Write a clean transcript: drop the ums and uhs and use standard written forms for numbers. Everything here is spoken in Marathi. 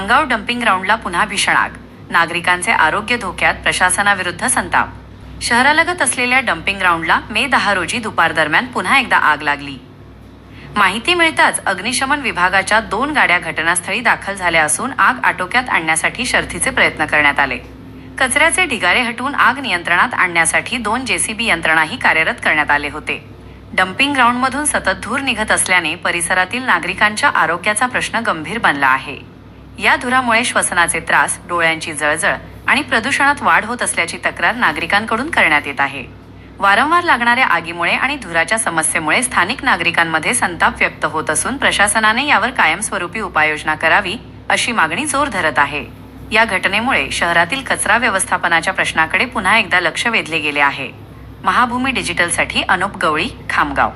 खामगाव डम्पिंग ग्राउंडला पुन्हा भीषण आग. नागरिकांचे आरोग्य धोक्यात, प्रशासनाविरुद्ध संताप. शहरालगत असलेल्या डम्पिंग ग्राउंडला मे 10 रोजी दुपार दरम्यान पुन्हा एकदा आग लागली. माहिती मिळताच अग्निशमन विभागाच्या 2 गाड्या घटनास्थळी दाखल झाल्या असून आग आटोक्यात आणण्यासाठी शर्थीचे प्रयत्न करण्यात आले. कचऱ्याचे ढिगारे हटवून आग नियंत्रणात आणण्यासाठी 2 JCB यंत्रणाही कार्यरत करण्यात आले होते. डम्पिंग ग्राउंडमधून सतत धूर निघत असल्याने परिसरातील नागरिकांच्या आरोग्याचा प्रश्न गंभीर बनला आहे. या धुरामुळे श्वसनाचे त्रास, डोळ्यांची जळजळ आणि प्रदूषणात वाढ होत असल्याची तक्रार नागरिकांकडून करण्यात येत आहे. वारंवार लागणाऱ्या आगीमुळे आणि धुराच्या समस्येमुळे स्थानिक नागरिकांमध्ये संताप व्यक्त होत असून प्रशासनाने यावर कायमस्वरूपी उपाययोजना करावी अशी मागणी जोर धरत आहे. या घटनेमुळे शहरातील कचरा व्यवस्थापनाच्या प्रश्नाकडे पुन्हा एकदा लक्ष वेधले गेले आहे. महाभूमी डिजिटलसाठी अनुप गवळी, खामगाव.